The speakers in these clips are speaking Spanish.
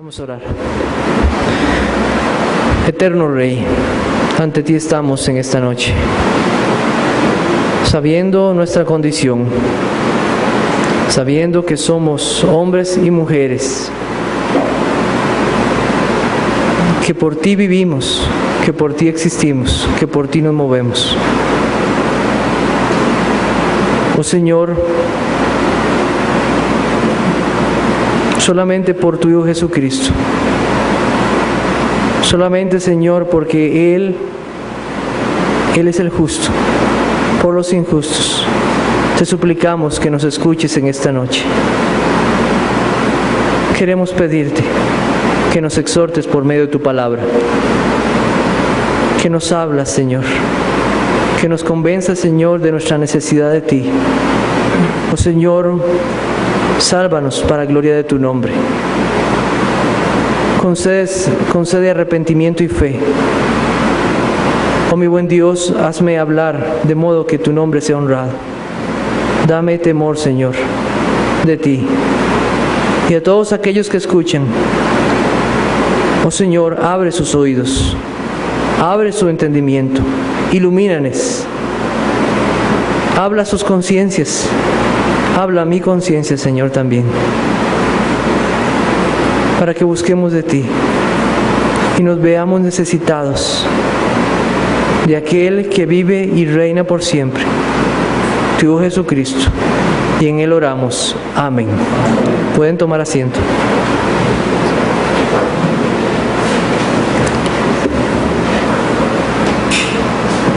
Vamos a orar. Eterno Rey, ante ti estamos en esta noche, sabiendo nuestra condición, sabiendo que somos hombres y mujeres, que por ti vivimos, que por ti existimos, que por ti nos movemos. Oh Señor, solamente por tu Hijo Jesucristo, solamente, Señor, porque Él es el justo, por los injustos, te suplicamos que nos escuches en esta noche. Queremos pedirte que nos exhortes por medio de tu palabra, que nos hablas, Señor, que nos convenzas, Señor, de nuestra necesidad de ti. Oh Señor, sálvanos para gloria de tu nombre. Concede arrepentimiento y fe. Oh mi buen Dios, hazme hablar de modo que tu nombre sea honrado. Dame temor, Señor, de ti y a todos aquellos que escuchan. Oh Señor, abre sus oídos, abre su entendimiento, ilumínanos. Habla sus conciencias, habla mi conciencia, Señor, también, para que busquemos de ti y nos veamos necesitados de aquel que vive y reina por siempre, tu Hijo Jesucristo, y en Él oramos. Amén. Pueden tomar asiento.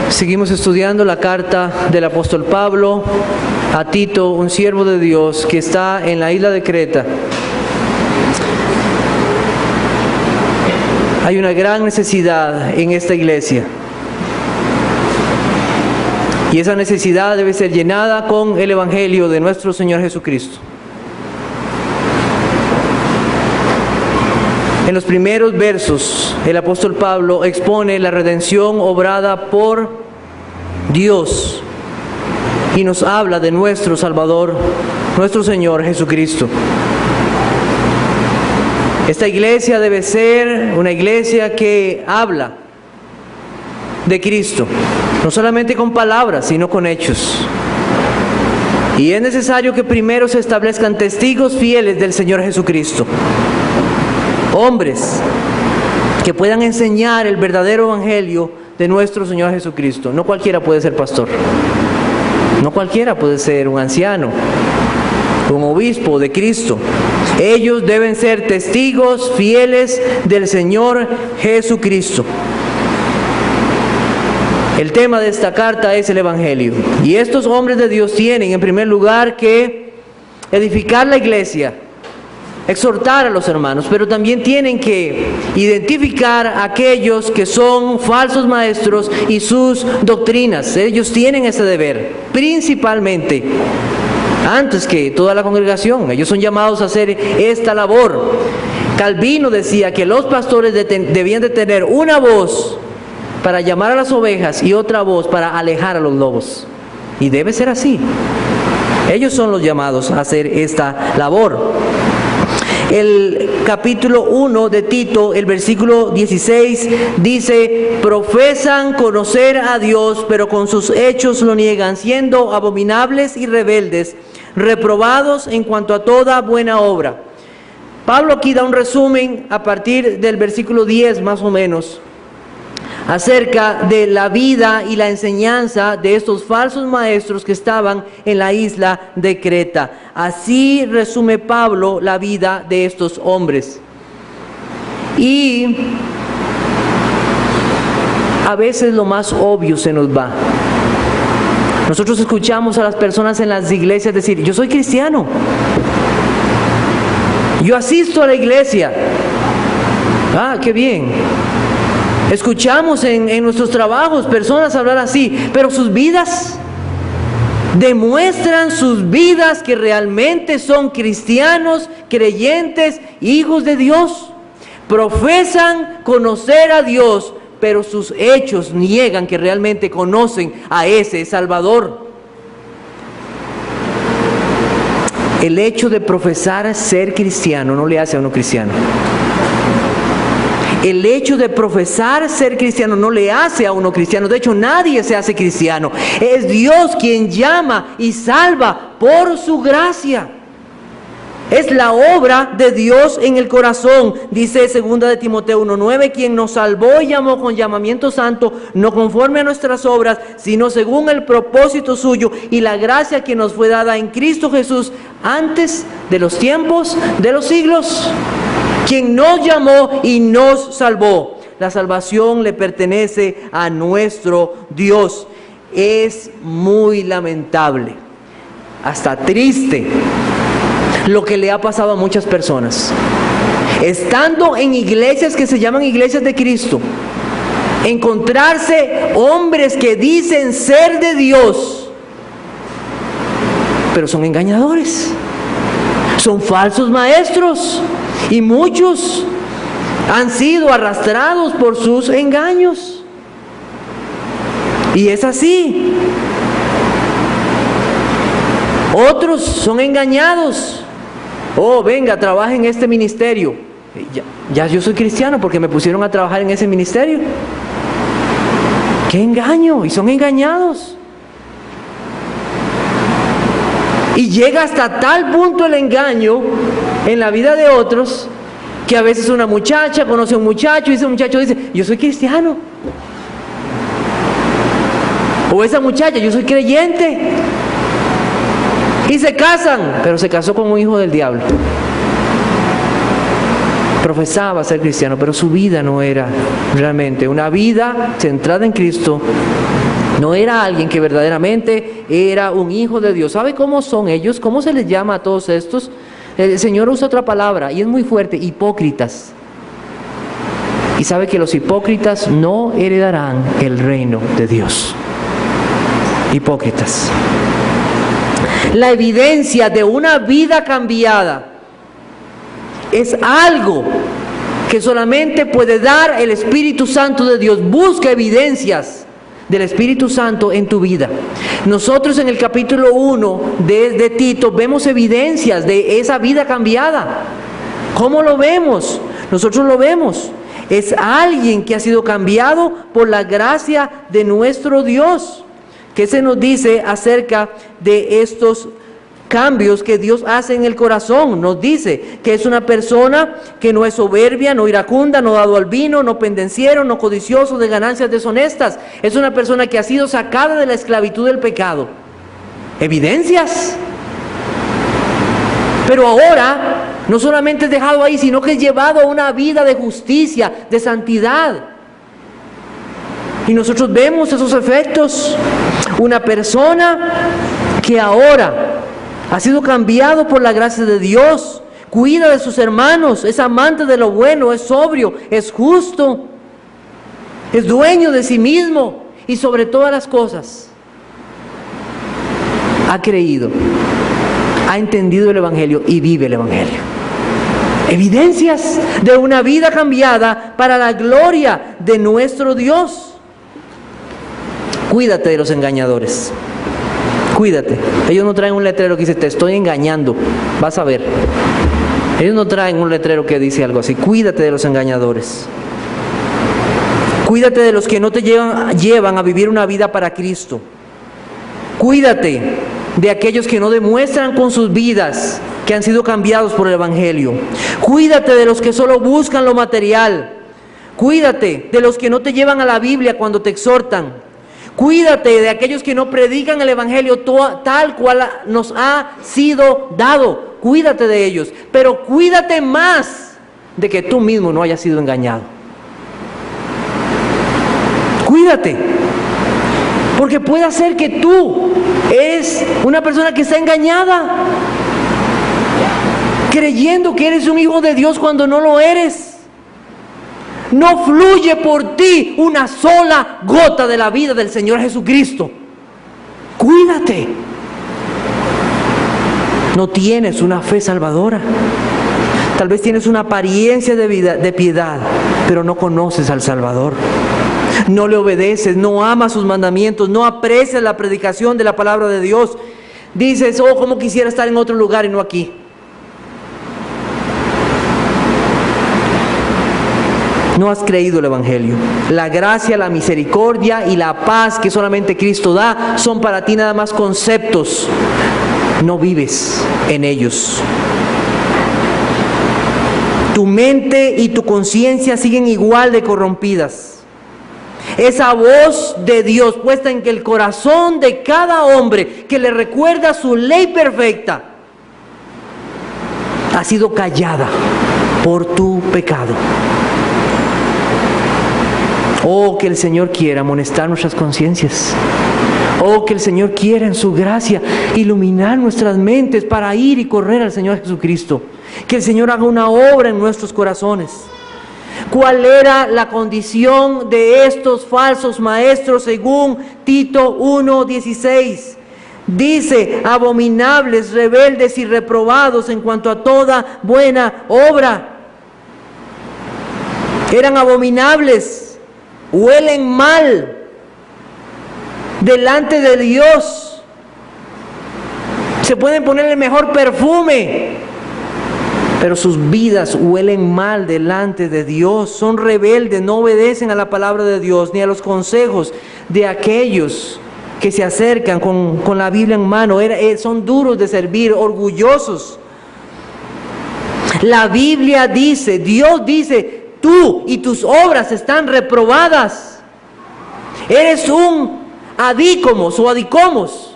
Seguimos estudiando la carta del apóstol Pablo a Tito, un siervo de Dios que está en la isla de Creta. Hay una gran necesidad en esta iglesia, y esa necesidad debe ser llenada con el Evangelio de nuestro Señor Jesucristo. En los primeros versos, el apóstol Pablo expone la redención obrada por Dios y nos habla de nuestro Salvador, nuestro Señor Jesucristo. Esta iglesia debe ser una iglesia que habla de Cristo, no solamente con palabras, sino con hechos. Y es necesario que primero se establezcan testigos fieles del Señor Jesucristo. Hombres que puedan enseñar el verdadero evangelio de nuestro Señor Jesucristo. No cualquiera puede ser pastor, no cualquiera puede ser un anciano, un obispo de Cristo. Ellos deben ser testigos fieles del Señor Jesucristo. El tema de esta carta es el evangelio, y estos hombres de Dios tienen en primer lugar que edificar la iglesia, exhortar a los hermanos, pero también tienen que identificar a aquellos que son falsos maestros y sus doctrinas. Ellos tienen ese deber, principalmente, antes que toda la congregación. Ellos son llamados a hacer esta labor. Calvino decía que los pastores debían de tener una voz para llamar a las ovejas y otra voz para alejar a los lobos. Y debe ser así. Ellos son los llamados a hacer esta labor. El capítulo 1 de Tito, el versículo 16, dice: profesan conocer a Dios, pero con sus hechos lo niegan, siendo abominables y rebeldes, reprobados en cuanto a toda buena obra. Pablo aquí da un resumen a partir del versículo 10 más o menos, acerca de la vida y la enseñanza de estos falsos maestros que estaban en la isla de Creta. Así resume Pablo la vida de estos hombres. Y a veces lo más obvio se nos va. Nosotros escuchamos a las personas en las iglesias decir: yo soy cristiano, yo asisto a la iglesia. Ah, qué bien. Escuchamos en nuestros trabajos personas hablar así, pero sus vidas demuestran sus vidas que realmente son cristianos, creyentes, hijos de Dios. Profesan conocer a Dios, pero sus hechos niegan que realmente conocen a ese Salvador. El hecho de profesar ser cristiano no le hace a uno cristiano. el hecho de profesar ser cristiano no le hace a uno cristiano. De hecho, nadie se hace cristiano. Es Dios quien llama y salva por su gracia. Es la obra de Dios en el corazón. Dice 2 de Timoteo 1:9, quien nos salvó y llamó con llamamiento santo, no conforme a nuestras obras, sino según el propósito suyo y la gracia que nos fue dada en Cristo Jesús antes de los tiempos de los siglos. Quien nos llamó y nos salvó. La salvación le pertenece a nuestro Dios. Es muy lamentable, hasta triste, lo que le ha pasado a muchas personas. Estando en iglesias que se llaman iglesias de Cristo, encontrarse hombres que dicen ser de Dios, pero son engañadores, son falsos maestros, y muchos han sido arrastrados por sus engaños. Y es así. Otros son engañados. Oh, venga, trabaja en este ministerio. Ya yo soy cristiano porque me pusieron a trabajar en ese ministerio. ¡Qué engaño! Y son engañados. Y llega hasta tal punto el engaño en la vida de otros, que a veces una muchacha conoce a un muchacho y ese muchacho dice, yo soy cristiano. O esa muchacha, yo soy creyente. Y se casan, pero se casó con un hijo del diablo. Profesaba ser cristiano, pero su vida no era realmente una vida centrada en Cristo. No era alguien que verdaderamente era un hijo de Dios. ¿Sabe cómo son ellos? ¿Cómo se les llama a todos estos? El Señor usa otra palabra y es muy fuerte: hipócritas. Y sabe que los hipócritas no heredarán el reino de Dios. Hipócritas. La evidencia de una vida cambiada es algo que solamente puede dar el Espíritu Santo de Dios. Busca evidencias del Espíritu Santo en tu vida. Nosotros en el capítulo 1 de Tito vemos evidencias de esa vida cambiada. ¿Cómo lo vemos? Nosotros lo vemos. Es alguien que ha sido cambiado por la gracia de nuestro Dios. ¿Qué se nos dice acerca de estos cambios que Dios hace en el corazón? Nos dice que es una persona que no es soberbia, no iracunda, no dado al vino, no pendenciero, no codicioso de ganancias deshonestas. Es una persona que ha sido sacada de la esclavitud del pecado. Evidencias. Pero ahora no solamente es dejado ahí, sino que es llevado a una vida de justicia, de santidad. Y nosotros vemos esos efectos. Una persona que ahora ha sido cambiado por la gracia de Dios, cuida de sus hermanos, es amante de lo bueno, es sobrio, es justo, es dueño de sí mismo y sobre todas las cosas ha creído, ha entendido el Evangelio y vive el Evangelio. Evidencias de una vida cambiada para la gloria de nuestro Dios. Cuídate de los engañadores. Cuídate. Ellos no traen un letrero que dice, te estoy engañando. Vas a ver. Ellos no traen un letrero que dice algo así. Cuídate de los engañadores. Cuídate de los que no te llevan a vivir una vida para Cristo. Cuídate de aquellos que no demuestran con sus vidas que han sido cambiados por el Evangelio. Cuídate de los que solo buscan lo material. Cuídate de los que no te llevan a la Biblia cuando te exhortan. Cuídate de aquellos que no predican el Evangelio tal cual nos ha sido dado. Cuídate de ellos, pero cuídate más de que tú mismo no hayas sido engañado. Cuídate, porque puede ser que tú eres una persona que está engañada, creyendo que eres un hijo de Dios cuando no lo eres. No fluye por ti una sola gota de la vida del Señor Jesucristo. Cuídate. No tienes una fe salvadora. Tal vez tienes una apariencia de piedad, pero no conoces al Salvador. No le obedeces, no amas sus mandamientos, no aprecias la predicación de la palabra de Dios. Dices, oh, cómo quisiera estar en otro lugar y no aquí. No has creído el Evangelio. La gracia, la misericordia y la paz que solamente Cristo da son para ti nada más conceptos. No vives en ellos. Tu mente y tu conciencia siguen igual de corrompidas. Esa voz de Dios puesta en el corazón de cada hombre que le recuerda su ley perfecta ha sido callada por tu pecado. Oh, que el Señor quiera amonestar nuestras conciencias. Oh, que el Señor quiera en su gracia iluminar nuestras mentes para ir y correr al Señor Jesucristo. Que el Señor haga una obra en nuestros corazones. ¿Cuál era la condición de estos falsos maestros según Tito 1:16? Dice: abominables, rebeldes y reprobados en cuanto a toda buena obra. Eran abominables. Huelen mal delante de Dios. Se pueden poner el mejor perfume, pero sus vidas huelen mal delante de Dios. Son rebeldes, no obedecen a la palabra de Dios ni a los consejos de aquellos que se acercan con la Biblia en mano. Son duros de servir, orgullosos. La Biblia dice, Dios dice: tú y tus obras están reprobadas. Eres un adícomos o adicomos.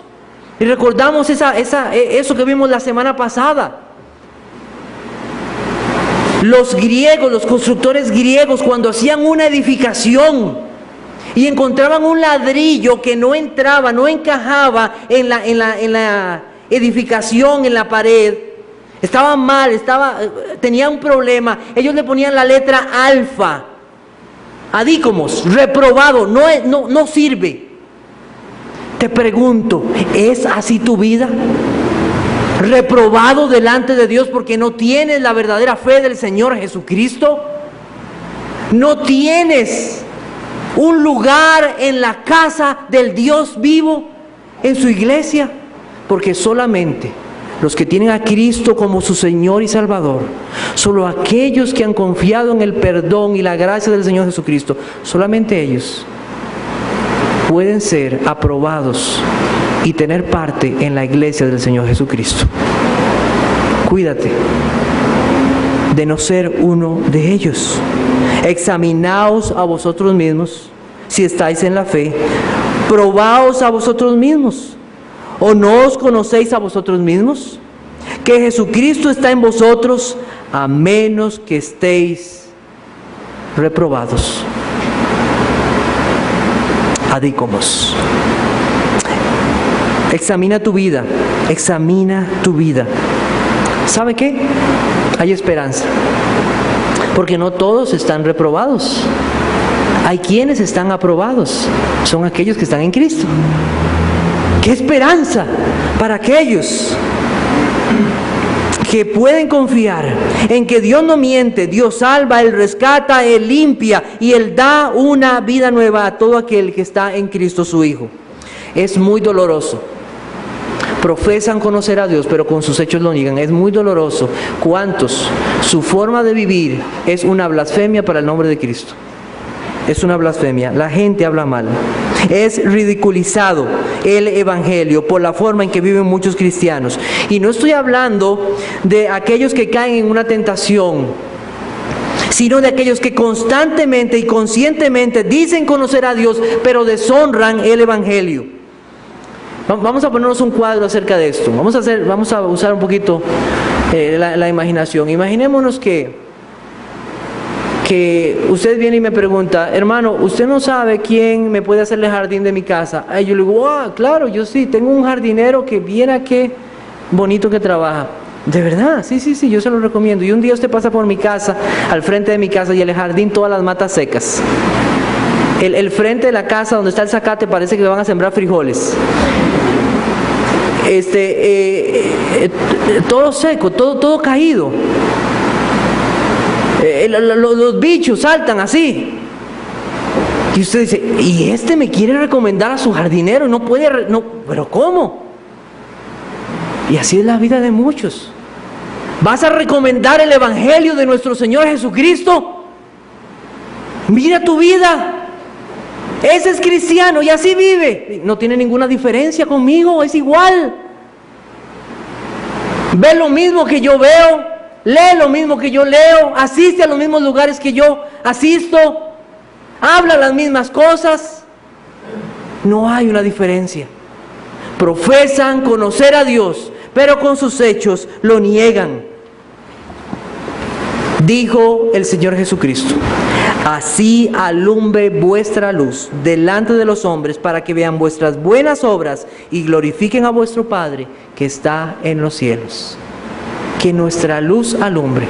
Y recordamos eso que vimos la semana pasada. Los griegos, los constructores griegos, cuando hacían una edificación y encontraban un ladrillo que no entraba, no encajaba en la edificación, en la pared, estaba mal, tenía un problema, ellos le ponían la letra alfa, adícomos, reprobado, no sirve. Te pregunto, ¿es así tu vida? ¿Reprobado delante de Dios porque no tienes la verdadera fe del Señor Jesucristo? ¿No tienes un lugar en la casa del Dios vivo, en su iglesia? Porque solamente los que tienen a Cristo como su Señor y Salvador, solo aquellos que han confiado en el perdón y la gracia del Señor Jesucristo, solamente ellos pueden ser aprobados y tener parte en la iglesia del Señor Jesucristo. Cuídate de no ser uno de ellos. Examinaos a vosotros mismos si estáis en la fe. Probaos a vosotros mismos. ¿O no os conocéis a vosotros mismos? Que Jesucristo está en vosotros, a menos que estéis reprobados. Adícomos. Examina tu vida. Examina tu vida. ¿Sabe qué? Hay esperanza. Porque no todos están reprobados. Hay quienes están aprobados. Son aquellos que están en Cristo. ¡Qué esperanza para aquellos que pueden confiar en que Dios no miente! Dios salva, Él rescata, Él limpia y Él da una vida nueva a todo aquel que está en Cristo su Hijo. Es muy doloroso. Profesan conocer a Dios, pero con sus hechos lo niegan. Es muy doloroso. ¿Cuántos? Su forma de vivir es una blasfemia para el nombre de Cristo. Es una blasfemia. La gente habla mal. Es ridiculizado el Evangelio por la forma en que viven muchos cristianos. Y no estoy hablando de aquellos que caen en una tentación, sino de aquellos que constantemente y conscientemente dicen conocer a Dios, pero deshonran el Evangelio. Vamos a ponernos un cuadro acerca de esto. Vamos a usar un poquito la imaginación. Imaginémonos que usted viene y me pregunta: hermano, ¿usted no sabe quién me puede hacerle jardín de mi casa? Y yo le digo: claro, yo sí, tengo un jardinero que viera qué bonito que trabaja. ¿De verdad? Sí, yo se lo recomiendo. Y un día usted pasa por mi casa, al frente de mi casa, y el jardín todas las matas secas. El frente de la casa donde está el zacate parece que van a sembrar frijoles. Todo seco, todo caído. Los bichos saltan así. Y usted dice: ¿y este me quiere recomendar a su jardinero? No puede, ¿pero cómo? Y así es la vida de muchos. ¿Vas a recomendar el Evangelio de nuestro Señor Jesucristo? Mira tu vida. Ese es cristiano y así vive. No tiene ninguna diferencia conmigo, es igual. Ve lo mismo que yo veo, lee lo mismo que yo leo, asiste a los mismos lugares que yo asisto, habla las mismas cosas. No hay una diferencia. Profesan conocer a Dios, pero con sus hechos lo niegan. Dijo el Señor Jesucristo: así alumbre vuestra luz delante de los hombres, para que vean vuestras buenas obras y glorifiquen a vuestro Padre que está en los cielos. Que nuestra luz alumbre.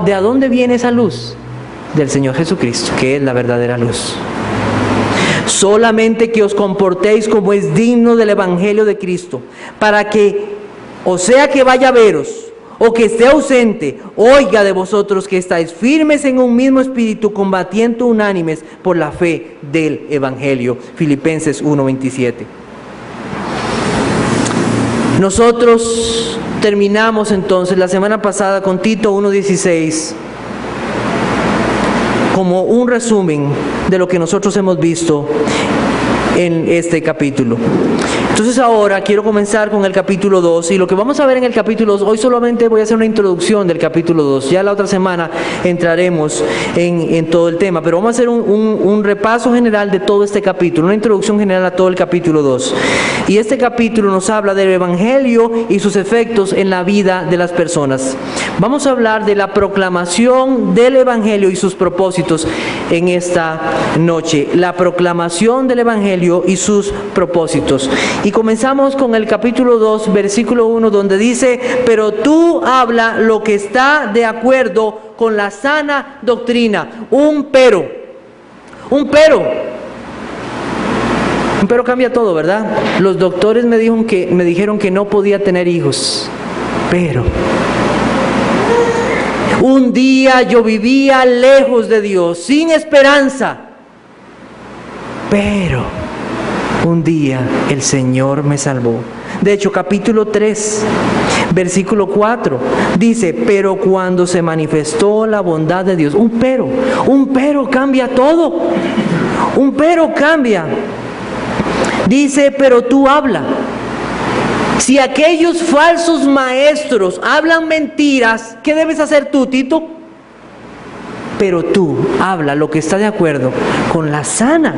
¿De dónde viene esa luz? Del Señor Jesucristo, que es la verdadera luz. Solamente que os comportéis como es digno del Evangelio de Cristo, para que, o sea que vaya a veros, o que esté ausente, oiga de vosotros que estáis firmes en un mismo espíritu, combatiendo unánimes por la fe del Evangelio. Filipenses 1:27. Nosotros terminamos entonces la semana pasada con Tito 1:16 como un resumen de lo que nosotros hemos visto en este capítulo. Entonces ahora quiero comenzar con el capítulo 2, y lo que vamos a ver en el capítulo 2, hoy solamente voy a hacer una introducción del capítulo 2, ya la otra semana entraremos en todo el tema, pero vamos a hacer un repaso general de todo este capítulo, una introducción general a todo el capítulo 2. Y este capítulo nos habla del Evangelio y sus efectos en la vida de las personas. Vamos a hablar de la proclamación del Evangelio y sus propósitos en esta noche. La proclamación del Evangelio y sus propósitos. Y comenzamos con el capítulo 2, versículo 1, donde dice: pero tú habla lo que está de acuerdo con la sana doctrina. Un pero cambia todo, ¿verdad? Los doctores me dijeron que no podía tener hijos. Pero un día yo vivía lejos de Dios, sin esperanza. Pero un día el Señor me salvó. De hecho, capítulo 3, versículo 4, dice: pero cuando se manifestó la bondad de Dios. Un pero cambia todo. Un pero cambia. Dice: pero tú habla. Si aquellos falsos maestros hablan mentiras, ¿qué debes hacer tú, Tito? Pero tú habla lo que está de acuerdo con la sana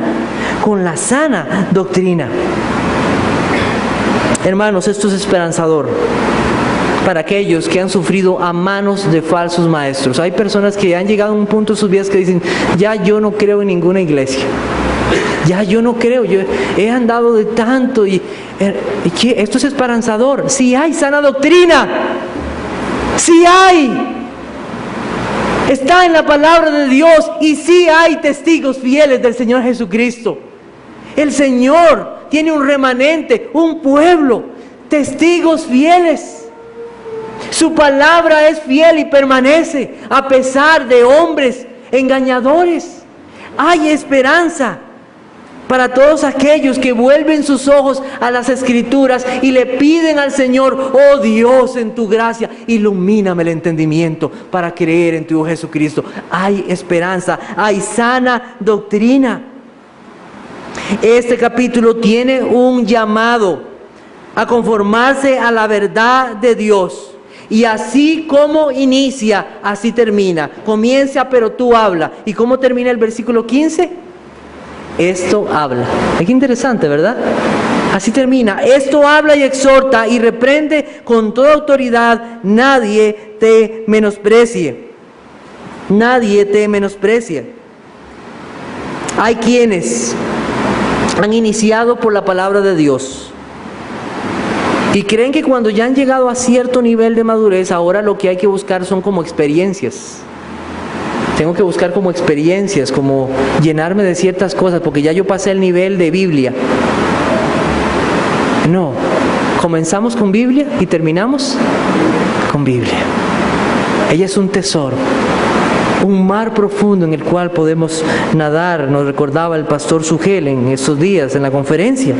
doctrina. Hermanos, esto es esperanzador para aquellos que han sufrido a manos de falsos maestros. Hay personas que han llegado a un punto en sus vidas que dicen: ya yo no creo en ninguna iglesia. Ya yo no creo, yo he andado de tanto y esto es esperanzador. Si hay sana doctrina, si hay, está en la palabra de Dios, y si hay testigos fieles del Señor Jesucristo. El Señor tiene un remanente, un pueblo, testigos fieles. Su palabra es fiel y permanece a pesar de hombres engañadores. Hay esperanza para todos aquellos que vuelven sus ojos a las Escrituras y le piden al Señor: oh Dios, en tu gracia, ilumíname el entendimiento para creer en tu Hijo Jesucristo. Hay esperanza, hay sana doctrina. Este capítulo tiene un llamado a conformarse a la verdad de Dios. Y así como inicia, así termina. Comienza: pero tú habla. ¿Y cómo termina el versículo 15? Esto habla. Es interesante, ¿verdad? Así termina: esto habla y exhorta y reprende con toda autoridad. Nadie te menosprecie. Nadie te menosprecia. Hay quienes han iniciado por la palabra de Dios y creen que cuando ya han llegado a cierto nivel de madurez, ahora lo que hay que buscar son como experiencias. Tengo que buscar como experiencias, como llenarme de ciertas cosas, porque ya yo pasé el nivel de Biblia. No, comenzamos con Biblia y terminamos con Biblia. Ella es un tesoro, un mar profundo en el cual podemos nadar. Nos recordaba el pastor Sugel en estos días en la conferencia.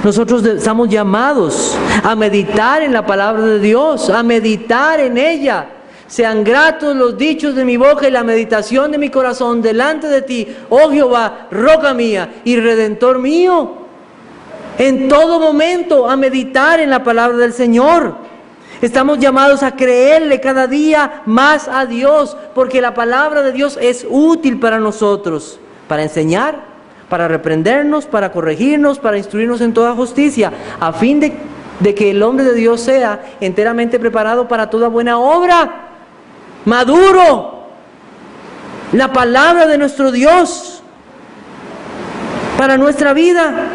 Nosotros estamos llamados a meditar en la palabra de Dios, a meditar en ella. Sean gratos los dichos de mi boca y la meditación de mi corazón delante de ti, oh Jehová, roca mía y redentor mío. En todo momento a meditar en la palabra del Señor. Estamos llamados a creerle cada día más a Dios, porque la palabra de Dios es útil para nosotros, para enseñar, para reprendernos, para corregirnos, para instruirnos en toda justicia, a fin de que el hombre de Dios sea enteramente preparado para toda buena obra. Maduro, la palabra de nuestro Dios para nuestra vida.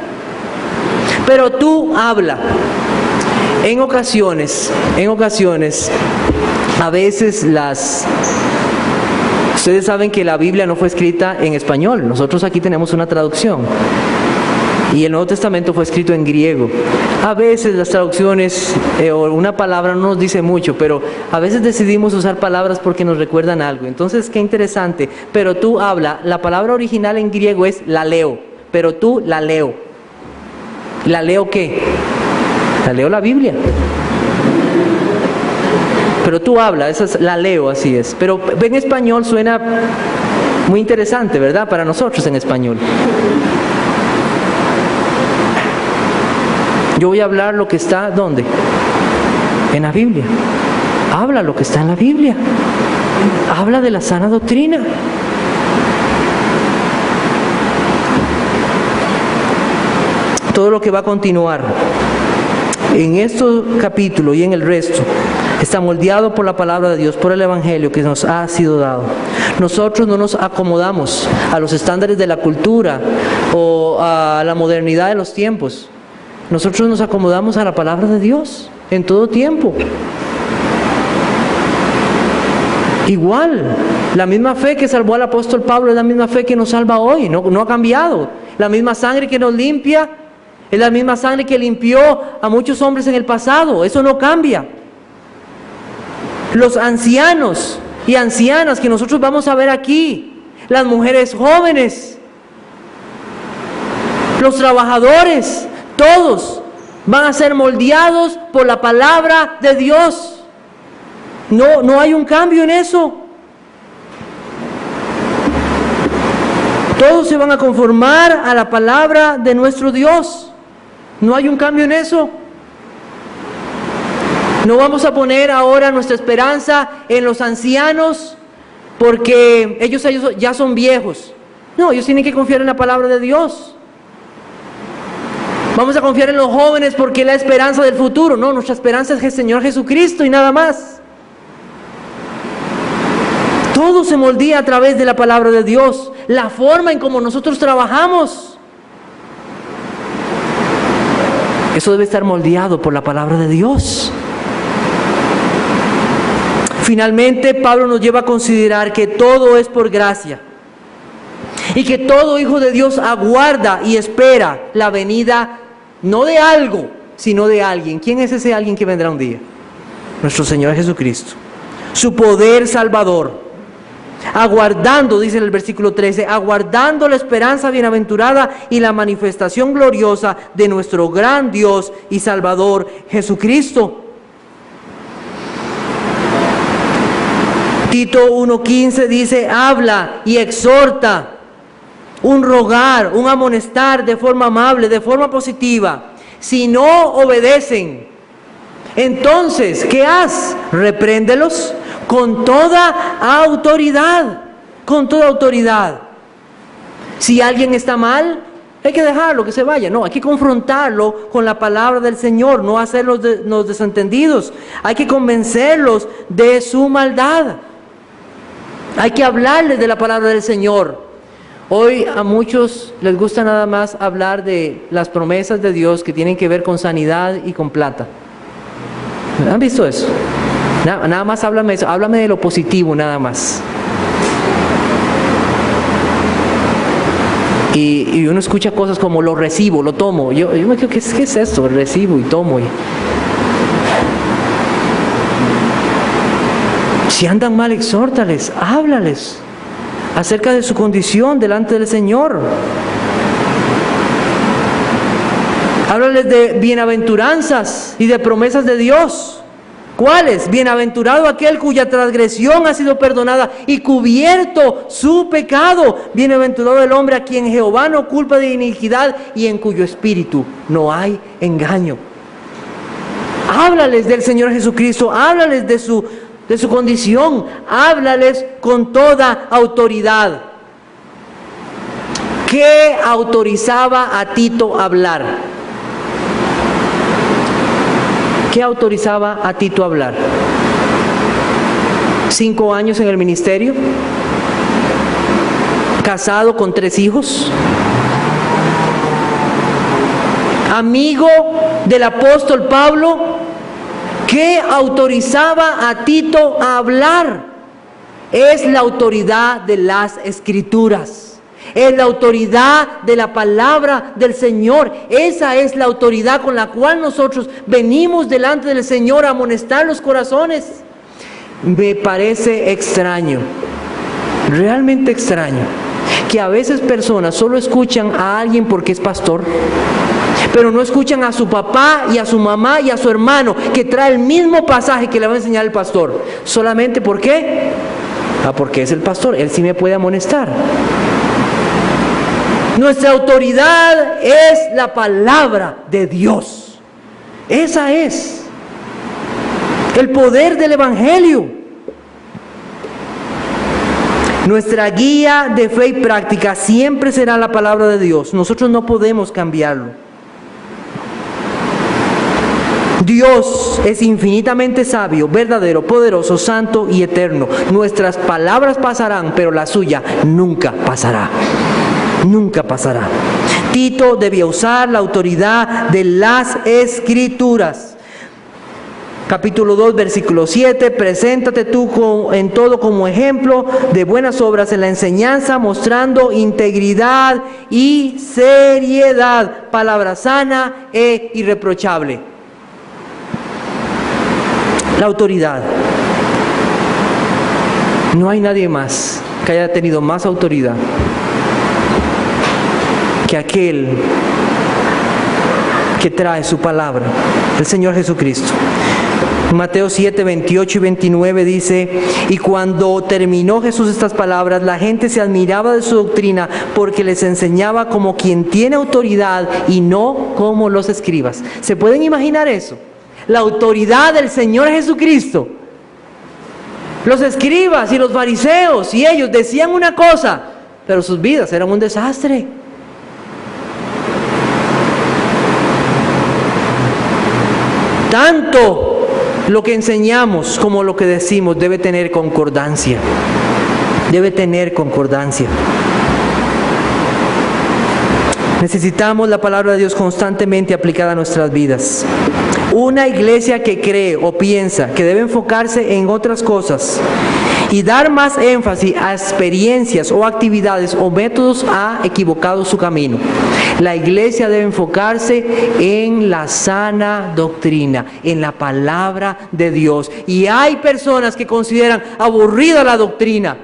Pero tú habla. En ocasiones, a veces ustedes saben que la Biblia no fue escrita en español. Nosotros aquí tenemos una traducción. Y el Nuevo Testamento fue escrito en griego. A veces las traducciones o una palabra no nos dice mucho, pero a veces decidimos usar palabras porque nos recuerdan algo. Entonces, qué interesante. Pero tú habla. La palabra original en griego es la leo. Pero tú la leo. ¿La leo qué? La leo la Biblia. Pero tú habla, esa es la leo, así es. Pero en español suena muy interesante, ¿verdad? Para nosotros en español. Yo voy a hablar lo que está, ¿dónde? En la Biblia. Habla lo que está en la Biblia. Habla de la sana doctrina. Todo lo que va a continuar en este capítulo y en el resto está moldeado por la palabra de Dios, por el Evangelio que nos ha sido dado. Nosotros no nos acomodamos a los estándares de la cultura o a la modernidad de los tiempos. Nosotros nos acomodamos a la palabra de Dios en todo tiempo. Igual, la misma fe que salvó al apóstol Pablo es la misma fe que nos salva hoy, no ha cambiado. La misma sangre que nos limpia es la misma sangre que limpió a muchos hombres en el pasado. Eso no cambia. Los ancianos y ancianas que nosotros vamos a ver aquí, las mujeres jóvenes, los trabajadores, todos van a ser moldeados por la palabra de Dios. No hay un cambio en eso. Todos se van a conformar a la palabra de nuestro Dios. No hay un cambio en eso. No vamos a poner ahora nuestra esperanza en los ancianos porque ellos ya son viejos. No, ellos tienen que confiar en la palabra de Dios. Vamos a confiar en los jóvenes porque es la esperanza del futuro. No, nuestra esperanza es el Señor Jesucristo y nada más. Todo se moldea a través de la palabra de Dios. La forma en cómo nosotros trabajamos, eso debe estar moldeado por la palabra de Dios. Finalmente, Pablo nos lleva a considerar que todo es por gracia y que todo hijo de Dios aguarda y espera la venida no de algo, sino de alguien. ¿Quién es ese alguien que vendrá un día? Nuestro Señor Jesucristo. Su poder salvador. Aguardando, dice en el versículo 13, aguardando la esperanza bienaventurada y la manifestación gloriosa de nuestro gran Dios y Salvador Jesucristo. Tito 1:15 dice, habla y exhorta, un rogar, un amonestar de forma amable, de forma positiva. Si no obedecen, entonces, ¿qué haz? Repréndelos con toda autoridad, con toda autoridad. Si alguien está mal, hay que dejarlo que se vaya. No, hay que confrontarlo con la palabra del Señor, no hacerlos los desentendidos. Hay que convencerlos de su maldad. Hay que hablarles de la palabra del Señor. Hoy a muchos les gusta nada más hablar de las promesas de Dios que tienen que ver con sanidad y con plata. ¿Han visto eso? Nada más háblame eso, háblame de lo positivo nada más. Y uno escucha cosas como lo recibo, lo tomo. Yo me quedo, ¿qué es esto? Recibo y tomo. Si andan mal, exhórtales, háblales acerca de su condición delante del Señor. Háblales de bienaventuranzas y de promesas de Dios. ¿Cuáles? Bienaventurado aquel cuya transgresión ha sido perdonada y cubierto su pecado. Bienaventurado el hombre a quien Jehová no culpa de iniquidad y en cuyo espíritu no hay engaño. Háblales del Señor Jesucristo, háblales de su condición, háblales con toda autoridad. ¿Qué autorizaba a Tito a hablar? ¿Qué autorizaba a Tito a hablar? 5 años en el ministerio, casado con 3 hijos, amigo del apóstol Pablo. ¿Qué autorizaba a Tito a hablar? Es la autoridad de las Escrituras. Es la autoridad de la palabra del Señor. Esa es la autoridad con la cual nosotros venimos delante del Señor a amonestar los corazones. Me parece extraño, realmente extraño, que a veces personas solo escuchan a alguien porque es pastor, pero no escuchan a su papá y a su mamá y a su hermano que trae el mismo pasaje que le va a enseñar el pastor. ¿Solamente por qué? Porque es el pastor, él sí me puede amonestar. Nuestra autoridad es la palabra de Dios. Esa es el poder del Evangelio. Nuestra guía de fe y práctica siempre será la palabra de Dios. Nosotros no podemos cambiarlo. Dios es infinitamente sabio, verdadero, poderoso, santo y eterno. Nuestras palabras pasarán, pero la suya nunca pasará. Nunca pasará. Tito debía usar la autoridad de las Escrituras. Capítulo 2, versículo 7. Preséntate tú en todo como ejemplo de buenas obras en la enseñanza, mostrando integridad y seriedad, palabra sana e irreprochable. La autoridad. No hay nadie más que haya tenido más autoridad que aquel que trae su palabra, el Señor Jesucristo. Mateo 7, 28 y 29 dice: y cuando terminó Jesús estas palabras, la gente se admiraba de su doctrina, porque les enseñaba como quien tiene autoridad y no como los escribas. ¿Se pueden imaginar eso? La autoridad del Señor Jesucristo. Los escribas y los fariseos y ellos decían una cosa, pero sus vidas eran un desastre. Tanto lo que enseñamos como lo que decimos debe tener concordancia. Debe tener concordancia. Necesitamos la palabra de Dios constantemente aplicada a nuestras vidas. Una iglesia que cree o piensa que debe enfocarse en otras cosas y dar más énfasis a experiencias o actividades o métodos ha equivocado su camino. La iglesia debe enfocarse en la sana doctrina, en la palabra de Dios. Y hay personas que consideran aburrida la doctrina.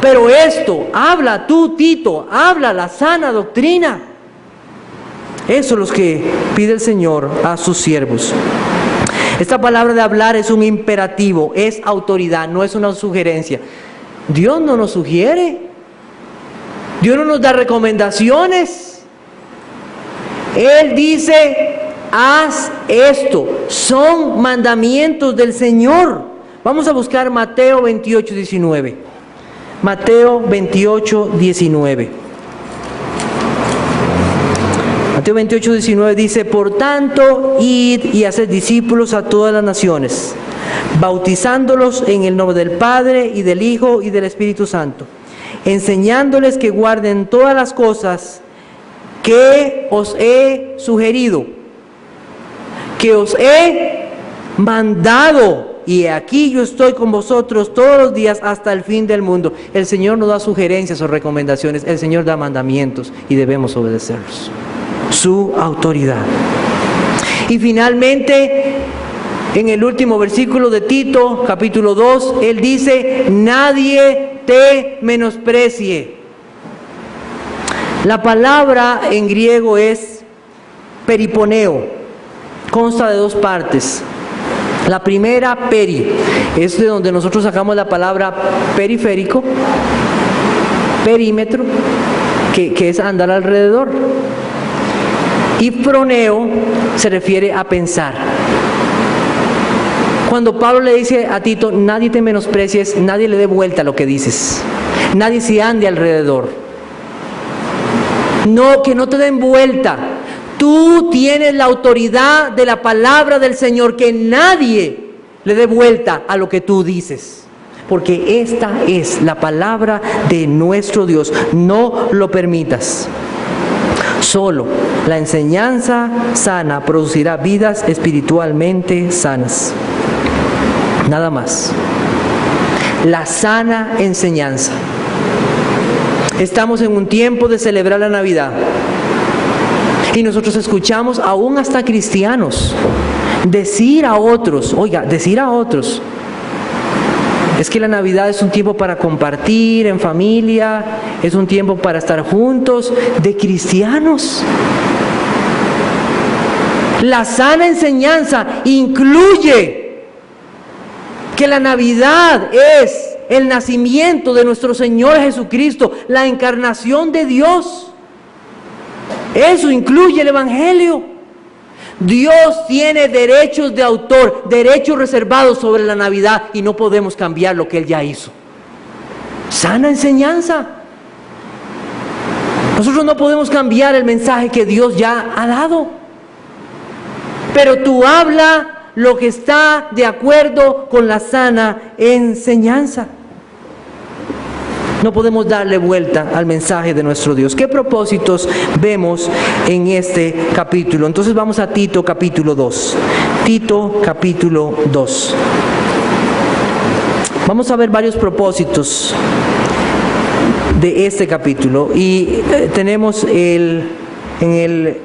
Pero esto, habla tú, Tito, habla la sana doctrina. Eso es lo que pide el Señor a sus siervos. Esta palabra de hablar es un imperativo, es autoridad, no es una sugerencia. Dios no nos sugiere, Dios no nos da recomendaciones. Él dice: haz esto, son mandamientos del Señor. Vamos a buscar Mateo 28, 19. Mateo 28, 19. Mateo 28, 19 dice: por tanto, id y haced discípulos a todas las naciones, bautizándolos en el nombre del Padre y del Hijo y del Espíritu Santo, enseñándoles que guarden todas las cosas que os he sugerido, que os he mandado. Y aquí yo estoy con vosotros todos los días hasta el fin del mundo. El Señor no da sugerencias o recomendaciones, el Señor da mandamientos y debemos obedecerlos. Su autoridad. Y finalmente, en el último versículo de Tito, capítulo 2, él dice: nadie te menosprecie. La palabra en griego es periponeo, consta de 2 partes. La primera, peri, es de donde nosotros sacamos la palabra periférico, perímetro, que es andar alrededor. Y froneo se refiere a pensar. Cuando Pablo le dice a Tito, nadie te menosprecies, nadie le dé vuelta a lo que dices, nadie se ande alrededor. No, que no te den vuelta. Tú tienes la autoridad de la palabra del Señor, que nadie le dé vuelta a lo que tú dices, porque esta es la palabra de nuestro Dios. No lo permitas. Solo la enseñanza sana producirá vidas espiritualmente sanas. Nada más. La sana enseñanza. Estamos en un tiempo de celebrar la Navidad. Y nosotros escuchamos aún hasta cristianos decir a otros, es que la Navidad es un tiempo para compartir en familia, es un tiempo para estar juntos, de cristianos. La sana enseñanza incluye que la Navidad es el nacimiento de nuestro Señor Jesucristo, la encarnación de Dios. Eso incluye el Evangelio. Dios tiene derechos de autor, derechos reservados sobre la Navidad, y no podemos cambiar lo que Él ya hizo. Sana enseñanza. Nosotros no podemos cambiar el mensaje que Dios ya ha dado. Pero tú habla lo que está de acuerdo con la sana enseñanza. No podemos darle vuelta al mensaje de nuestro Dios. ¿Qué propósitos vemos en este capítulo? Entonces vamos a Tito capítulo 2. Tito capítulo 2. Vamos a ver varios propósitos de este capítulo. Y tenemos en el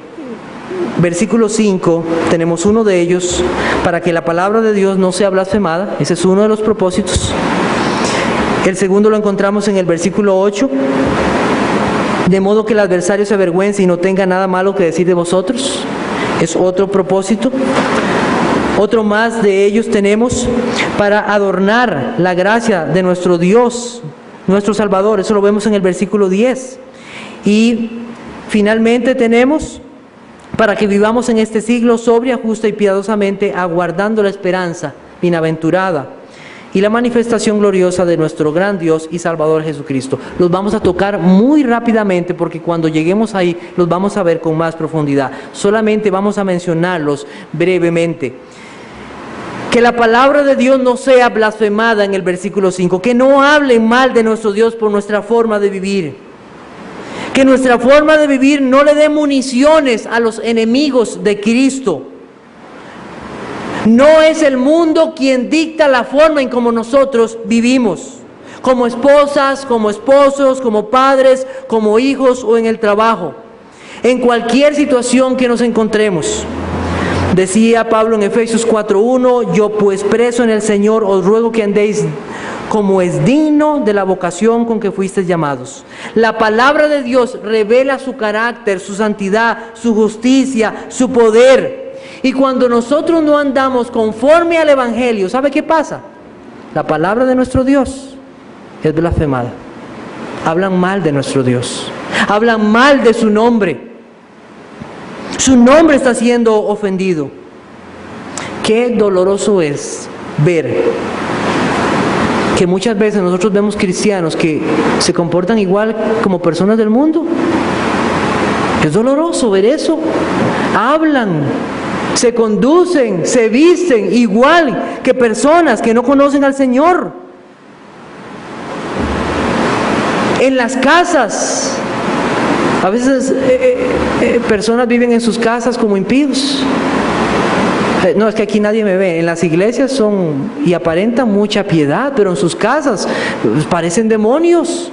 versículo 5, tenemos uno de ellos, para que la palabra de Dios no sea blasfemada. Ese es uno de los propósitos. El segundo lo encontramos en el versículo 8, de modo que el adversario se avergüence y no tenga nada malo que decir de vosotros. Es otro propósito. Otro más de ellos tenemos para adornar la gracia de nuestro Dios, nuestro Salvador. Eso lo vemos en el versículo 10. Y finalmente tenemos para que vivamos en este siglo sobria, justa y piadosamente, aguardando la esperanza bienaventurada y la manifestación gloriosa de nuestro gran Dios y Salvador Jesucristo. Los vamos a tocar muy rápidamente, porque cuando lleguemos ahí los vamos a ver con más profundidad. Solamente vamos a mencionarlos brevemente. Que la palabra de Dios no sea blasfemada en el versículo 5. Que no hablen mal de nuestro Dios por nuestra forma de vivir. Que nuestra forma de vivir no le dé municiones a los enemigos de Cristo. No es el mundo quien dicta la forma en cómo nosotros vivimos, como esposas, como esposos, como padres, como hijos o en el trabajo, en cualquier situación que nos encontremos. Decía Pablo en Efesios 4:1, yo pues preso en el Señor os ruego que andéis como es digno de la vocación con que fuisteis llamados. La palabra de Dios revela su carácter, su santidad, su justicia, su poder. Y cuando nosotros no andamos conforme al Evangelio, ¿sabe qué pasa? La palabra de nuestro Dios es blasfemada. Hablan mal de nuestro Dios. Hablan mal de su nombre. Su nombre está siendo ofendido. Qué doloroso es ver que muchas veces nosotros vemos cristianos que se comportan igual como personas del mundo. Es doloroso ver eso. Hablan, se conducen, se visten igual que personas que no conocen al Señor. En las casas, a veces personas viven en sus casas como impíos. No, es que aquí nadie me ve. En las iglesias son y aparentan mucha piedad, pero en sus casas parecen demonios.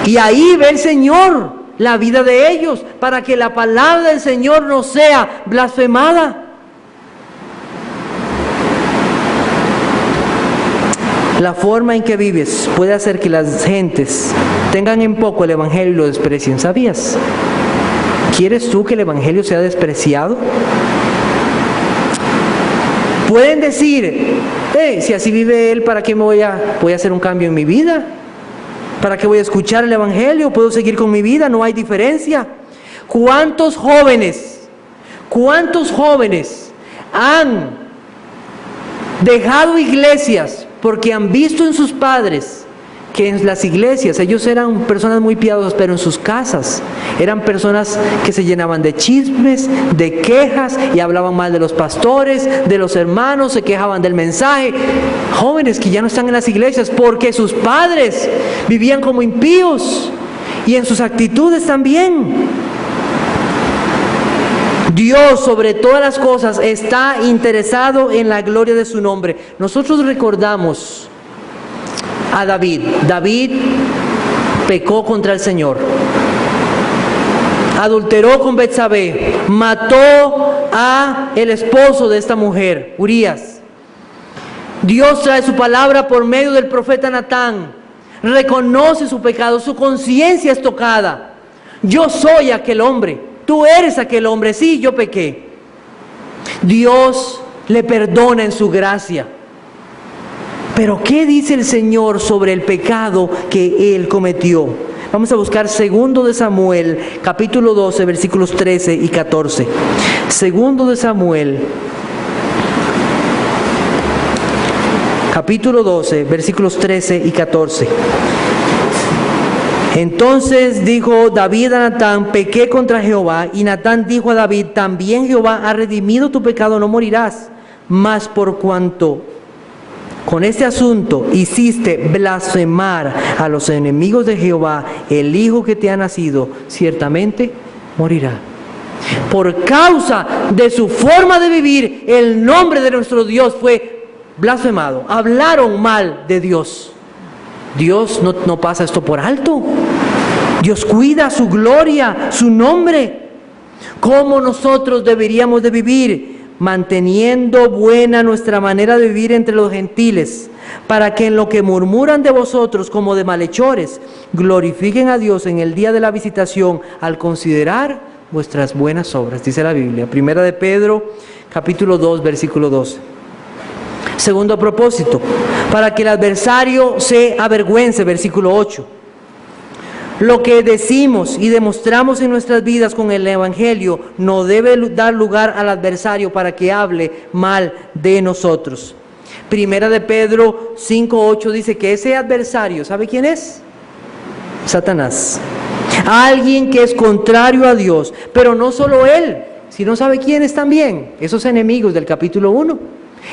Y ahí ve el Señor la vida de ellos, para que la palabra del Señor no sea blasfemada. La forma en que vives puede hacer que las gentes tengan en poco el Evangelio y lo desprecien. ¿Sabías? ¿Quieres tú que el Evangelio sea despreciado? Pueden decir, si así vive él, ¿para qué voy a hacer un cambio en mi vida? ¿Para qué voy a escuchar el Evangelio? ¿Puedo seguir con mi vida? No hay diferencia. ¿Cuántos jóvenes han dejado iglesias porque han visto en sus padres que en las iglesias ellos eran personas muy piadosas, pero en sus casas eran personas que se llenaban de chismes, de quejas y hablaban mal de los pastores, de los hermanos, se quejaban del mensaje? Jóvenes que ya no están en las iglesias porque sus padres vivían como impíos y en sus actitudes también. Dios, sobre todas las cosas, está interesado en la gloria de su nombre. Nosotros recordamos a David. David pecó contra el Señor, adulteró con Betsabé, mató a el esposo de esta mujer, Urías. Dios trae su palabra por medio del profeta Natán, reconoce su pecado, su conciencia es tocada. Yo soy aquel hombre, tú eres aquel hombre, sí, yo pequé. Dios le perdona en su gracia. Pero ¿qué dice el Señor sobre el pecado que él cometió? Vamos a buscar 2 de Samuel, capítulo 12, versículos 13 y 14. 2 de Samuel, capítulo 12, versículos 13 y 14. Entonces dijo David a Natán: pequé contra Jehová. Y Natán dijo a David: también Jehová ha redimido tu pecado, no morirás. Mas por cuanto con este asunto hiciste blasfemar a los enemigos de Jehová, el hijo que te ha nacido ciertamente morirá. Por causa de su forma de vivir, el nombre de nuestro Dios fue blasfemado. Hablaron mal de Dios. Dios no pasa esto por alto. Dios cuida su gloria, su nombre. ¿Cómo nosotros deberíamos de vivir? Manteniendo buena nuestra manera de vivir entre los gentiles, para que en lo que murmuran de vosotros como de malhechores, glorifiquen a Dios en el día de la visitación, al considerar vuestras buenas obras, dice la Biblia. 1 de Pedro, capítulo 2, versículo 12. Segundo propósito, para que el adversario se avergüence, versículo 8. Lo que decimos y demostramos en nuestras vidas con el Evangelio no debe dar lugar al adversario para que hable mal de nosotros. 1 de Pedro 5:8 dice que ese adversario, ¿sabe quién es? Satanás. Alguien que es contrario a Dios, pero no solo él, sino ¿sabe quiénes también? Esos enemigos del capítulo 1.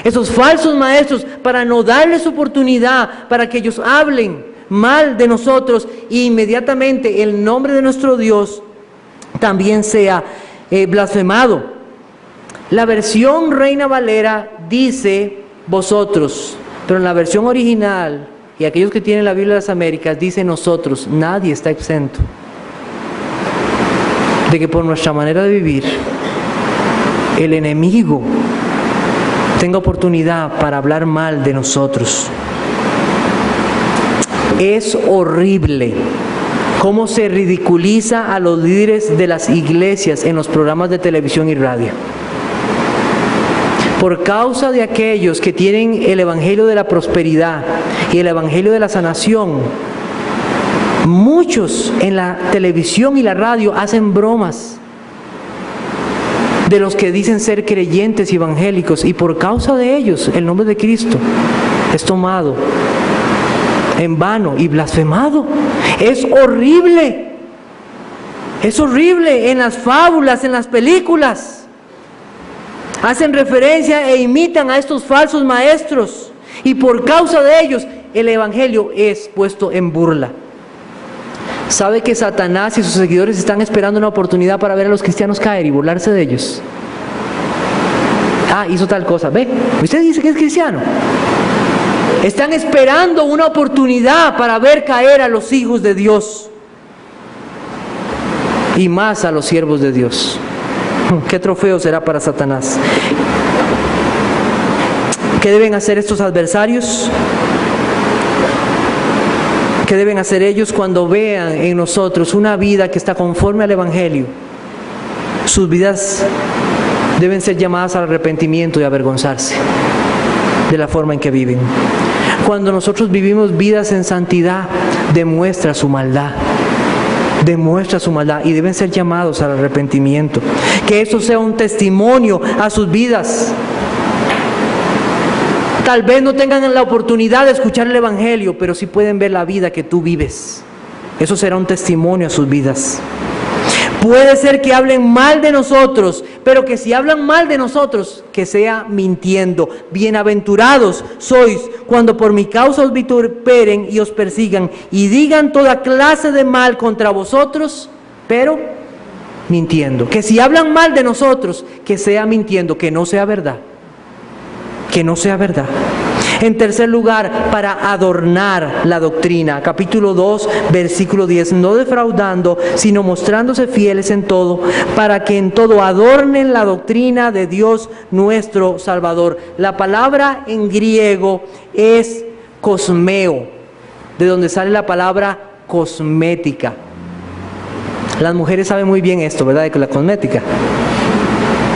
Esos falsos maestros, para no darles oportunidad para que ellos hablen mal de nosotros, e inmediatamente el nombre de nuestro Dios también sea blasfemado. La versión Reina Valera dice vosotros, pero en la versión original, y aquellos que tienen la Biblia de las Américas, dice nosotros. Nadie está exento de que por nuestra manera de vivir el enemigo tenga oportunidad para hablar mal de nosotros. Es horrible cómo se ridiculiza a los líderes de las iglesias en los programas de televisión y radio. Por causa de aquellos que tienen el evangelio de la prosperidad y el evangelio de la sanación, muchos en la televisión y la radio hacen bromas de los que dicen ser creyentes y evangélicos, y por causa de ellos el nombre de Cristo es tomado en vano y blasfemado. Es horrible. Es horrible. En las fábulas, en las películas, hacen referencia e imitan a estos falsos maestros, y por causa de ellos el evangelio es puesto en burla. ¿Sabe que Satanás y sus seguidores están esperando una oportunidad para ver a los cristianos caer y burlarse de ellos? Hizo tal cosa. Ve, usted dice que es cristiano. Están esperando una oportunidad para ver caer a los hijos de Dios, y más a los siervos de Dios. ¿Qué trofeo será para Satanás? ¿Qué deben hacer estos adversarios? ¿Qué deben hacer ellos cuando vean en nosotros una vida que está conforme al Evangelio? Sus vidas deben ser llamadas al arrepentimiento y avergonzarse. de la forma en que viven. Cuando nosotros vivimos vidas en santidad, demuestra su maldad. Demuestra su maldad y deben ser llamados al arrepentimiento. Que eso sea un testimonio a sus vidas. Tal vez no tengan la oportunidad de escuchar el Evangelio, pero sí pueden ver la vida que tú vives. Eso será un testimonio a sus vidas. Puede ser que hablen mal de nosotros, pero que si hablan mal de nosotros, que sea mintiendo. Bienaventurados sois cuando por mi causa os vituperen y os persigan y digan toda clase de mal contra vosotros, pero mintiendo. Que si hablan mal de nosotros, que sea mintiendo, que no sea verdad. Que no sea verdad. En tercer lugar, para adornar la doctrina. Capítulo 2, versículo 10. No defraudando, sino mostrándose fieles en todo, para que en todo adornen la doctrina de Dios nuestro Salvador. La palabra en griego es cosmeo, de donde sale la palabra cosmética. Las mujeres saben muy bien esto, ¿verdad? De la cosmética.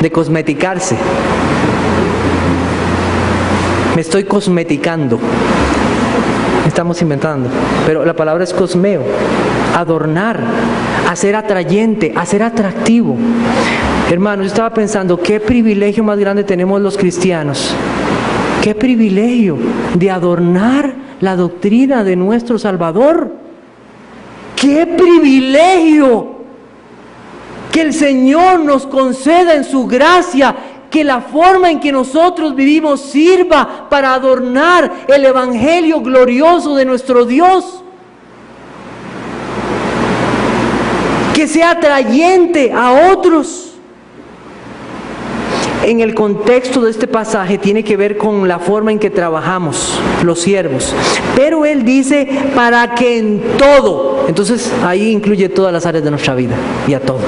De cosmeticarse. Me estoy cosmeticando. Estamos inventando. Pero la palabra es cosmeo. Adornar. Hacer atrayente. Hacer atractivo. Hermanos, yo estaba pensando, qué privilegio más grande tenemos los cristianos. Qué privilegio de adornar la doctrina de nuestro Salvador. Qué privilegio que el Señor nos conceda en su gracia que la forma en que nosotros vivimos sirva para adornar el Evangelio glorioso de nuestro Dios. Que sea atrayente a otros. En el contexto de este pasaje tiene que ver con la forma en que trabajamos los siervos. Pero él dice para que en todo, entonces ahí incluye todas las áreas de nuestra vida y a todo.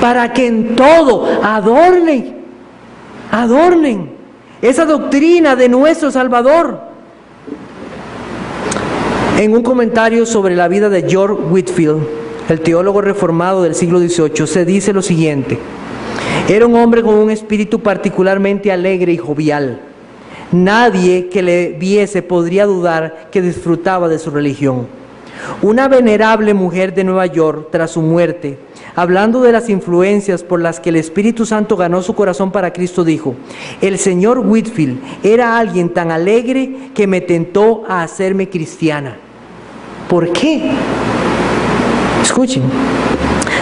Para que en todo adornen esa doctrina de nuestro Salvador. En un comentario sobre la vida de George Whitefield, el teólogo reformado del siglo XVIII, se dice lo siguiente: era un hombre con un espíritu particularmente alegre y jovial. Nadie que le viese podría dudar que disfrutaba de su religión. Una venerable mujer de Nueva York, tras su muerte, hablando de las influencias por las que el Espíritu Santo ganó su corazón para Cristo, dijo: el señor Whitefield era alguien tan alegre que me tentó a hacerme cristiana. ¿Por qué? Escuchen.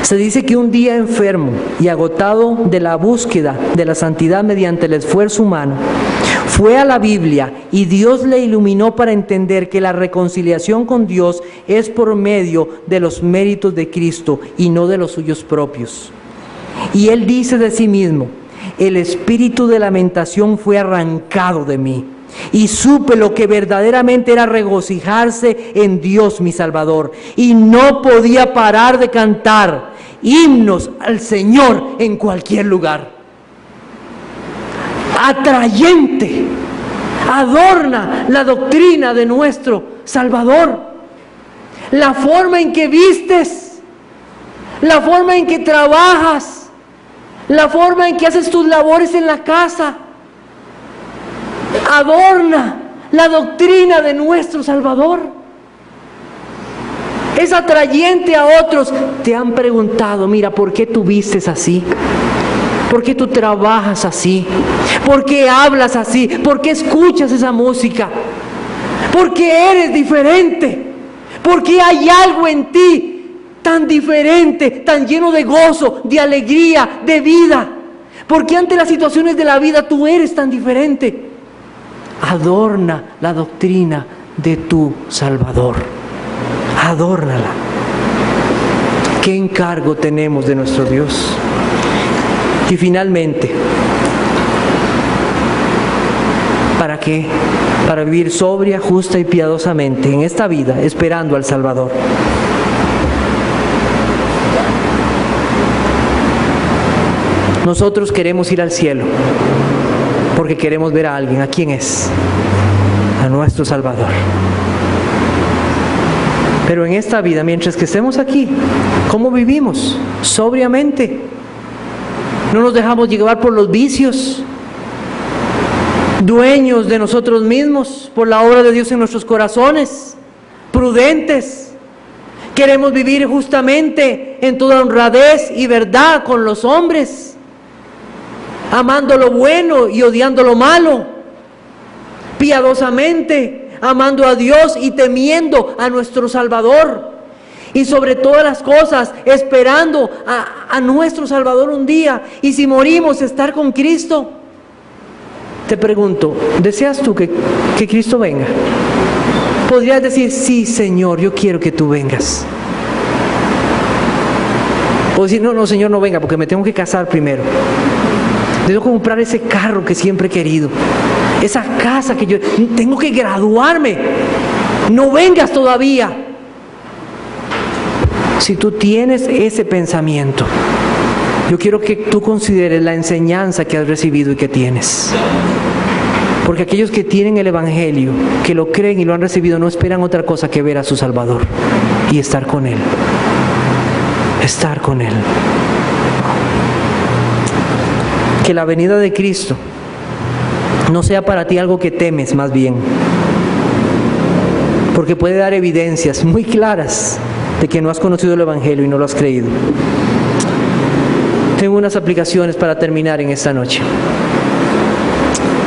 Se dice que un día enfermo y agotado de la búsqueda de la santidad mediante el esfuerzo humano, fue a la Biblia y Dios le iluminó para entender que la reconciliación con Dios es por medio de los méritos de Cristo y no de los suyos propios. Y él dice de sí mismo: el espíritu de lamentación fue arrancado de mí y supe lo que verdaderamente era regocijarse en Dios mi Salvador, y no podía parar de cantar himnos al Señor en cualquier lugar. Atrayente, adorna la doctrina de nuestro Salvador. La forma en que vistes, la forma en que trabajas, la forma en que haces tus labores en la casa, adorna la doctrina de nuestro Salvador. Es atrayente a otros. Te han preguntado: mira, ¿por qué tú vistes así? ¿Por qué tú trabajas así? ¿Por qué hablas así? ¿Por qué escuchas esa música? ¿Por qué eres diferente? ¿Por qué hay algo en ti tan diferente, tan lleno de gozo, de alegría, de vida? ¿Por qué ante las situaciones de la vida tú eres tan diferente? Adorna la doctrina de tu Salvador. Adórnala. ¿Qué encargo tenemos de nuestro Dios? Y finalmente, ¿para qué? Para vivir sobria, justa y piadosamente en esta vida, esperando al Salvador. Nosotros queremos ir al cielo porque queremos ver a alguien. ¿A quién es? A nuestro Salvador. Pero en esta vida, mientras que estemos aquí, ¿cómo vivimos? Sobriamente. No nos dejamos llevar por los vicios. dueños de nosotros mismos por la obra de Dios en nuestros corazones, prudentes. Queremos vivir justamente en toda honradez y verdad con los hombres, amando lo bueno y odiando lo malo, piadosamente, amando a Dios y temiendo a nuestro Salvador. Y sobre todas las cosas, esperando a nuestro Salvador un día. Y si morimos, estar con Cristo. Te pregunto, ¿deseas tú que Cristo venga? Podrías decir, sí, Señor, yo quiero que tú vengas. O decir, no, Señor, no venga, porque me tengo que casar primero. Debo comprar ese carro que siempre he querido. Esa casa que yo tengo que graduarme. No vengas todavía. Si tú tienes ese pensamiento, yo quiero que tú consideres la enseñanza que has recibido y que tienes. Porque aquellos que tienen el Evangelio, que lo creen y lo han recibido, no esperan otra cosa que ver a su Salvador y estar con Él. Estar con Él. Que la venida de Cristo no sea para ti algo que temes, más bien. Porque puede dar evidencias muy claras de que no has conocido el Evangelio y no lo has creído. Tengo unas aplicaciones para terminar en esta noche.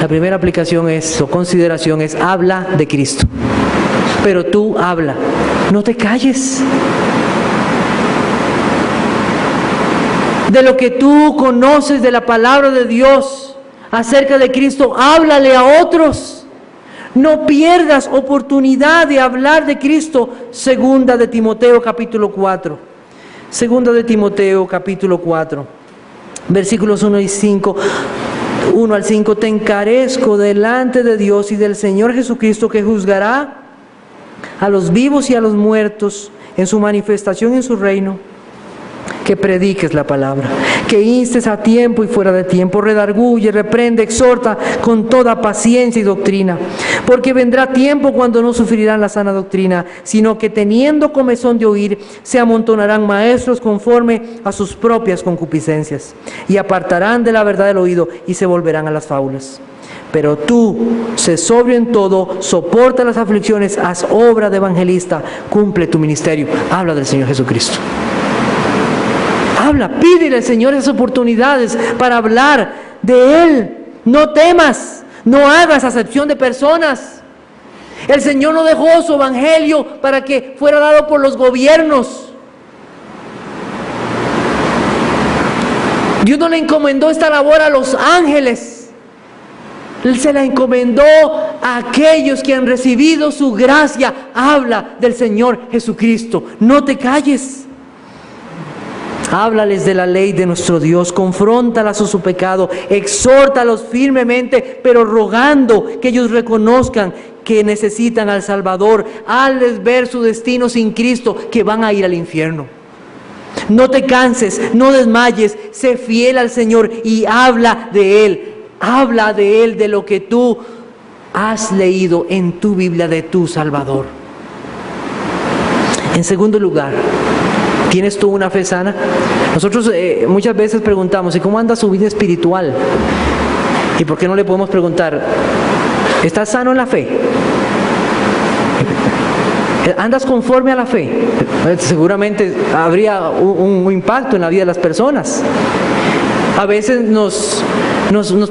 La primera aplicación o consideración es: habla de Cristo. Pero tú habla, no te calles. De lo que tú conoces de la palabra de Dios acerca de Cristo, háblale a otros. No pierdas oportunidad de hablar de Cristo. Segunda de Timoteo capítulo 4. Segunda de Timoteo capítulo 4. Versículos 1 al 5. Te encarezco delante de Dios y del Señor Jesucristo, que juzgará a los vivos y a los muertos en su manifestación en su reino, que prediques la palabra, que instes a tiempo y fuera de tiempo, redarguye, reprende, exhorta con toda paciencia y doctrina, porque vendrá tiempo cuando no sufrirán la sana doctrina, sino que teniendo comezón de oír, se amontonarán maestros conforme a sus propias concupiscencias, y apartarán de la verdad el oído y se volverán a las fábulas. Pero tú, sé sobrio en todo, soporta las aflicciones, haz obra de evangelista, cumple tu ministerio. Habla del Señor Jesucristo. Habla, pídele al Señor esas oportunidades para hablar de Él. No temas, no hagas acepción de personas. El Señor no dejó su evangelio para que fuera dado por los gobiernos. Dios no le encomendó esta labor a los ángeles. Él se la encomendó a aquellos que han recibido su gracia. Habla del Señor Jesucristo. No te calles. Háblales de la ley de nuestro Dios, confróntalas a su pecado, exhórtalos firmemente, pero rogando que ellos reconozcan que necesitan al Salvador. Hazles ver su destino sin Cristo, que van a ir al infierno. No te canses, no desmayes, sé fiel al Señor y habla de Él. Habla de Él, de lo que tú has leído en tu Biblia de tu Salvador. En segundo lugar, ¿tienes tú una fe sana? Nosotros muchas veces preguntamos, ¿y cómo anda su vida espiritual? ¿Y por qué no le podemos preguntar, ¿estás sano en la fe? ¿Andas conforme a la fe? Seguramente habría un impacto en la vida de las personas. A veces nos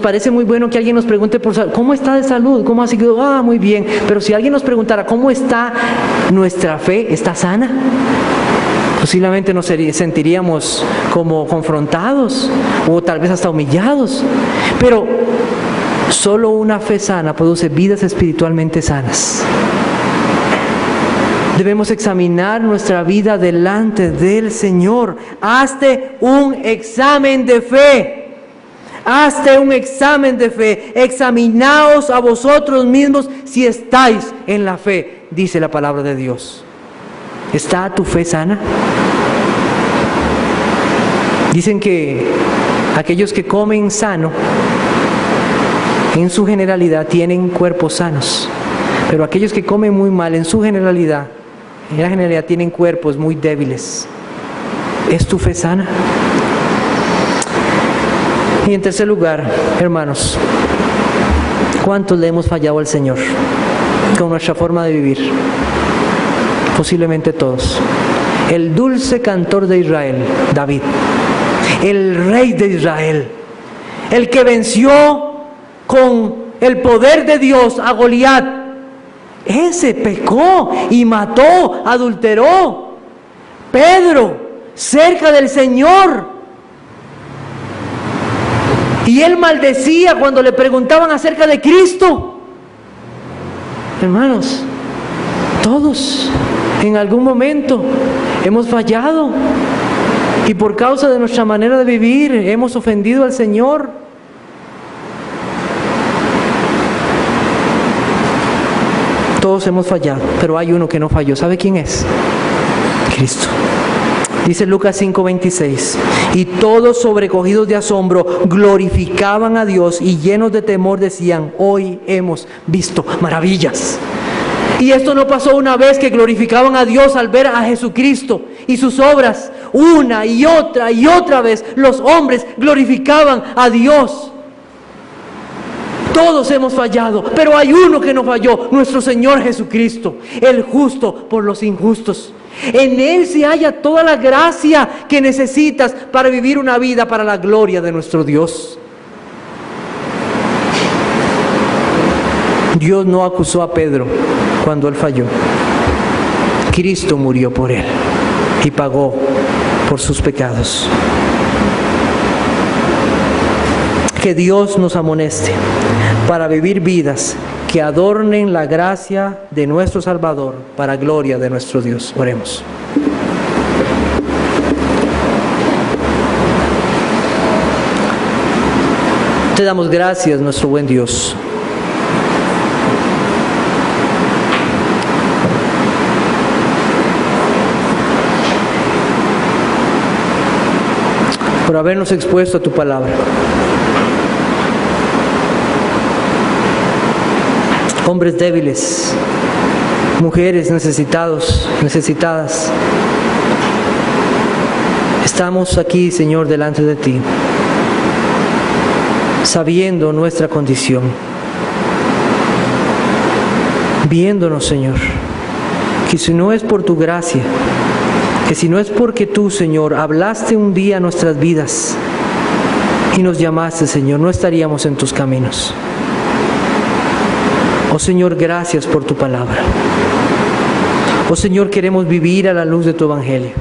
parece muy bueno que alguien nos pregunte por salud. ¿Cómo está de salud? ¿Cómo ha sido? Muy bien. Pero si alguien nos preguntara, ¿cómo está nuestra fe? ¿Está sana? Posiblemente nos sentiríamos como confrontados o tal vez hasta humillados. Pero solo una fe sana produce vidas espiritualmente sanas. Debemos examinar nuestra vida delante del Señor. Hazte un examen de fe. Hazte un examen de fe. Examinaos a vosotros mismos si estáis en la fe, dice la palabra de Dios. ¿Está tu fe sana? Dicen que aquellos que comen sano, en su generalidad tienen cuerpos sanos. Pero aquellos que comen muy mal, en la generalidad tienen cuerpos muy débiles. ¿Es tu fe sana? Y en tercer lugar, hermanos, ¿Cuántos le hemos fallado al Señor con nuestra forma de vivir? Posiblemente todos. El dulce cantor de Israel, David, el rey de Israel, el que venció con el poder de Dios a Goliat, ese pecó y mató, adulteró. Pedro, cerca del Señor, y él maldecía cuando le preguntaban acerca de Cristo. Hermanos, todos en algún momento hemos fallado y por causa de nuestra manera de vivir hemos ofendido al Señor. Todos hemos fallado, pero hay uno que no falló. ¿Sabe quién es? Cristo. Dice Lucas 5:26, y todos sobrecogidos de asombro glorificaban a Dios y llenos de temor decían, hoy hemos visto maravillas. Y esto no pasó una vez, que glorificaban a Dios al ver a Jesucristo y sus obras. Una y otra vez los hombres glorificaban a Dios. Todos hemos fallado, pero hay uno que no falló, nuestro Señor Jesucristo, el justo por los injustos. En Él se halla toda la gracia que necesitas para vivir una vida para la gloria de nuestro Dios. Dios no acusó a Pedro cuando él falló. Cristo murió por él y pagó por sus pecados. Que Dios nos amoneste para vivir vidas que adornen la gracia de nuestro Salvador para gloria de nuestro Dios. Oremos. Te damos gracias, nuestro buen Dios, por habernos expuesto a tu palabra. Hombres débiles, mujeres necesitadas, estamos aquí, Señor, delante de ti, sabiendo nuestra condición, viéndonos, Señor, que si no es por tu gracia, que si no es porque tú, Señor, hablaste un día a nuestras vidas y nos llamaste, Señor, no estaríamos en tus caminos. Oh Señor, gracias por tu palabra. Oh Señor, queremos vivir a la luz de tu evangelio,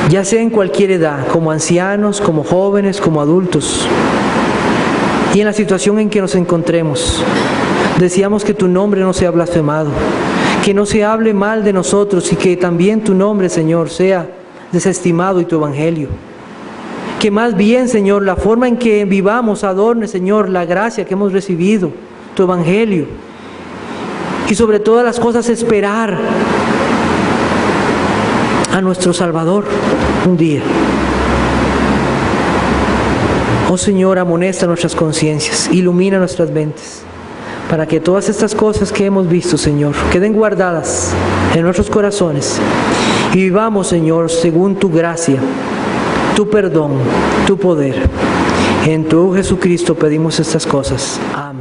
ya sea en cualquier edad, como ancianos, como jóvenes, como adultos, y en la situación en que nos encontremos. Deseamos que tu nombre no sea blasfemado, que no se hable mal de nosotros y que también tu nombre, Señor, sea desestimado y tu evangelio. Que más bien, Señor, la forma en que vivamos adorne, Señor, la gracia que hemos recibido, tu evangelio. Y sobre todas las cosas esperar a nuestro Salvador un día. Oh Señor, amonesta nuestras conciencias, ilumina nuestras mentes, para que todas estas cosas que hemos visto, Señor, queden guardadas en nuestros corazones y vivamos, Señor, según tu gracia, tu perdón, tu poder. En tu Jesucristo pedimos estas cosas. Amén.